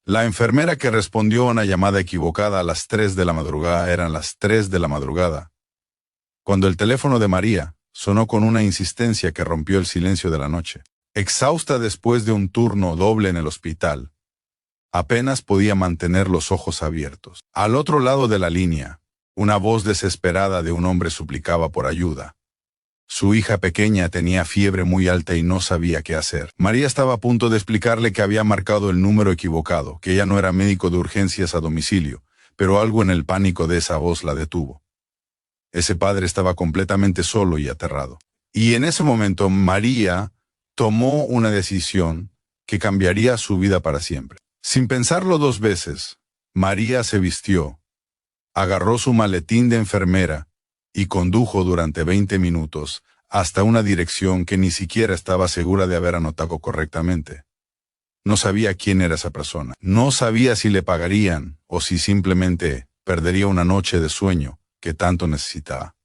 La enfermera que respondió a una llamada equivocada a las 3 de la madrugada eran las 3 de la madrugada, cuando el teléfono de María sonó con una insistencia que rompió el silencio de la noche. Exhausta después de un turno doble en el hospital, apenas podía mantener los ojos abiertos. Al otro lado de la línea, una voz desesperada de un hombre suplicaba por ayuda. Su hija pequeña tenía fiebre muy alta y no sabía qué hacer. María estaba a punto de explicarle que había marcado el número equivocado, que ella no era médico de urgencias a domicilio, pero algo en el pánico de esa voz la detuvo. Ese padre estaba completamente solo y aterrado. Y en ese momento María tomó una decisión que cambiaría su vida para siempre. Sin pensarlo dos veces, María se vistió, agarró su maletín de enfermera y condujo durante 20 minutos hasta una dirección que ni siquiera estaba segura de haber anotado correctamente. No sabía quién era esa persona. No sabía si le pagarían o si simplemente perdería una noche de sueño que tanto necesitaba.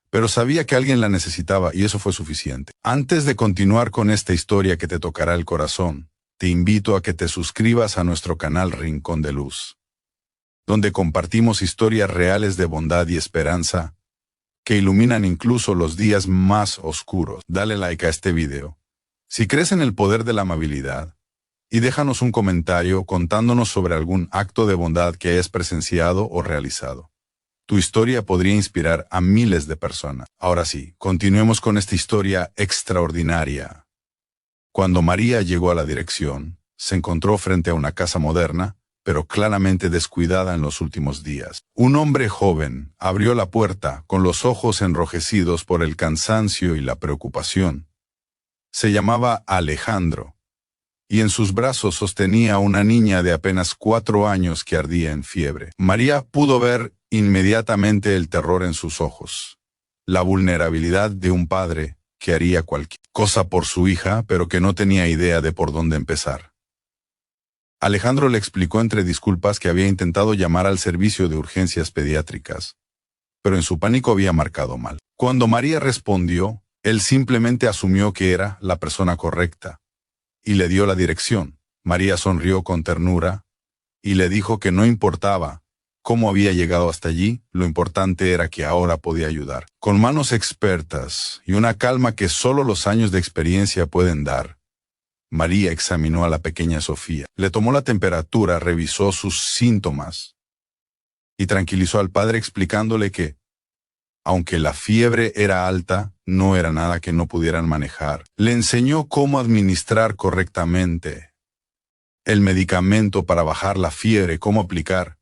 Pero sabía que alguien la necesitaba y eso fue suficiente. Antes de continuar con esta historia que te tocará el corazón, te invito a que te suscribas a nuestro canal Rincón de Luz, donde compartimos historias reales de bondad y esperanza que iluminan incluso los días más oscuros. Dale like a este video si crees en el poder de la amabilidad y déjanos un comentario contándonos sobre algún acto de bondad que hayas presenciado o realizado. Tu historia podría inspirar a miles de personas. Ahora sí, continuemos con esta historia extraordinaria. Cuando María llegó a la dirección, se encontró frente a una casa moderna, pero claramente descuidada en los últimos días. Un hombre joven abrió la puerta con los ojos enrojecidos por el cansancio y la preocupación. Se llamaba Alejandro, y en sus brazos sostenía a una niña de apenas 4 años que ardía en fiebre. María pudo ver inmediatamente el terror en sus ojos, la vulnerabilidad de un padre que haría cualquier cosa por su hija, pero que no tenía idea de por dónde empezar. Alejandro le explicó entre disculpas que había intentado llamar al servicio de urgencias pediátricas, pero en su pánico había marcado mal. Cuando María respondió, él simplemente asumió que era la persona correcta y le dio la dirección. María sonrió con ternura y le dijo que no importaba cómo había llegado hasta allí, lo importante era que ahora podía ayudar. Con manos expertas y una calma que solo los años de experiencia pueden dar, María examinó a la pequeña Sofía. Le tomó la temperatura, revisó sus síntomas y tranquilizó al padre explicándole que, aunque la fiebre era alta, no era nada que no pudieran manejar. Le enseñó cómo administrar correctamente el medicamento para bajar la fiebre, cómo aplicar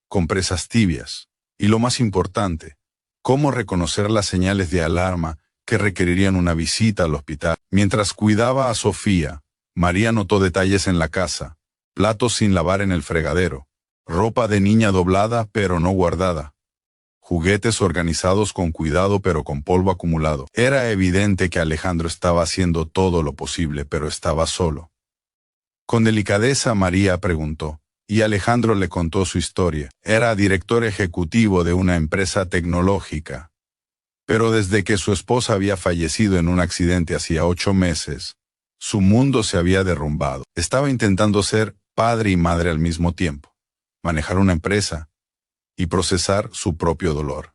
compresas tibias, y lo más importante, cómo reconocer las señales de alarma que requerirían una visita al hospital. Mientras cuidaba a Sofía, María notó detalles en la casa: platos sin lavar en el fregadero, ropa de niña doblada pero no guardada, juguetes organizados con cuidado pero con polvo acumulado. Era evidente que Alejandro estaba haciendo todo lo posible, pero estaba solo. Con delicadeza María preguntó, y Alejandro le contó su historia. Era director ejecutivo de una empresa tecnológica, pero desde que su esposa había fallecido en un accidente hacía 8 meses, su mundo se había derrumbado. Estaba intentando ser padre y madre al mismo tiempo, manejar una empresa y procesar su propio dolor.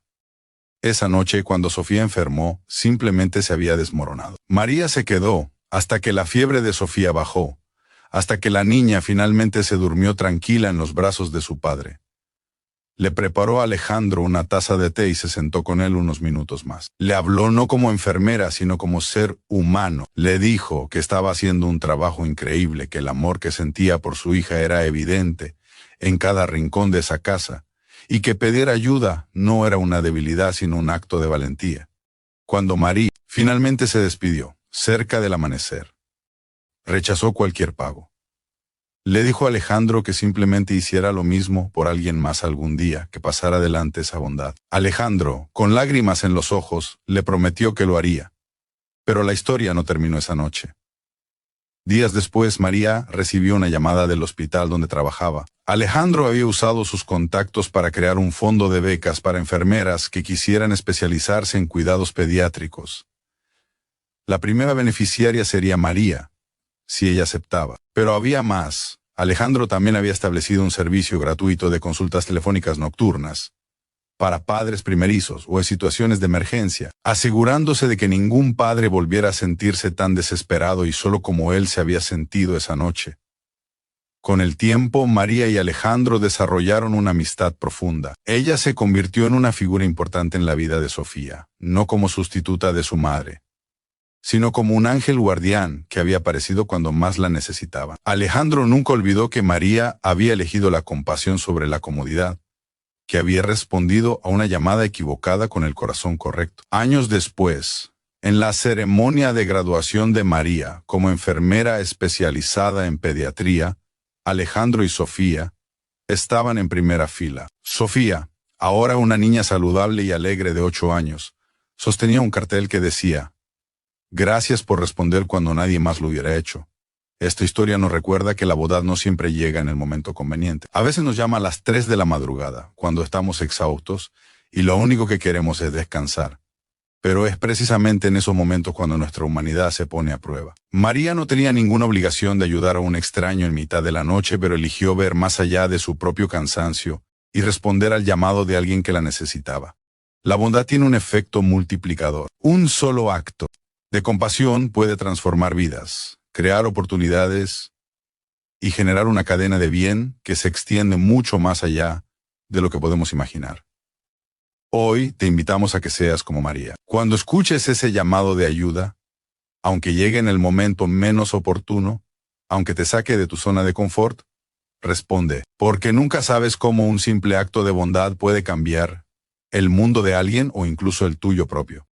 Esa noche, cuando Sofía enfermó, simplemente se había desmoronado. María se quedó hasta que la fiebre de Sofía bajó, hasta que la niña finalmente se durmió tranquila en los brazos de su padre. Le preparó a Alejandro una taza de té y se sentó con él unos minutos más. Le habló no como enfermera, sino como ser humano. Le dijo que estaba haciendo un trabajo increíble, que el amor que sentía por su hija era evidente en cada rincón de esa casa, y que pedir ayuda no era una debilidad, sino un acto de valentía. Cuando María finalmente se despidió, cerca del amanecer, rechazó cualquier pago. Le dijo a Alejandro que simplemente hiciera lo mismo por alguien más algún día, que pasara adelante esa bondad. Alejandro, con lágrimas en los ojos, le prometió que lo haría. Pero la historia no terminó esa noche. Días después, María recibió una llamada del hospital donde trabajaba. Alejandro había usado sus contactos para crear un fondo de becas para enfermeras que quisieran especializarse en cuidados pediátricos. La primera beneficiaria sería María, si ella aceptaba. Pero había más. Alejandro también había establecido un servicio gratuito de consultas telefónicas nocturnas para padres primerizos o en situaciones de emergencia, asegurándose de que ningún padre volviera a sentirse tan desesperado y solo como él se había sentido esa noche. Con el tiempo, María y Alejandro desarrollaron una amistad profunda. Ella se convirtió en una figura importante en la vida de Sofía, no como sustituta de su madre, sino como un ángel guardián que había aparecido cuando más la necesitaba. Alejandro nunca olvidó que María había elegido la compasión sobre la comodidad, que había respondido a una llamada equivocada con el corazón correcto. Años después, en la ceremonia de graduación de María como enfermera especializada en pediatría, Alejandro y Sofía estaban en primera fila. Sofía, ahora una niña saludable y alegre de 8 años, sostenía un cartel que decía: «Gracias por responder cuando nadie más lo hubiera hecho». Esta historia nos recuerda que la bondad no siempre llega en el momento conveniente. A veces nos llama a las 3 de la madrugada, cuando estamos exhaustos y lo único que queremos es descansar. Pero es precisamente en esos momentos cuando nuestra humanidad se pone a prueba. María no tenía ninguna obligación de ayudar a un extraño en mitad de la noche, pero eligió ver más allá de su propio cansancio y responder al llamado de alguien que la necesitaba. La bondad tiene un efecto multiplicador. Un solo acto de compasión puede transformar vidas, crear oportunidades y generar una cadena de bien que se extiende mucho más allá de lo que podemos imaginar. Hoy te invitamos a que seas como María. Cuando escuches ese llamado de ayuda, aunque llegue en el momento menos oportuno, aunque te saque de tu zona de confort, responde, porque nunca sabes cómo un simple acto de bondad puede cambiar el mundo de alguien o incluso el tuyo propio.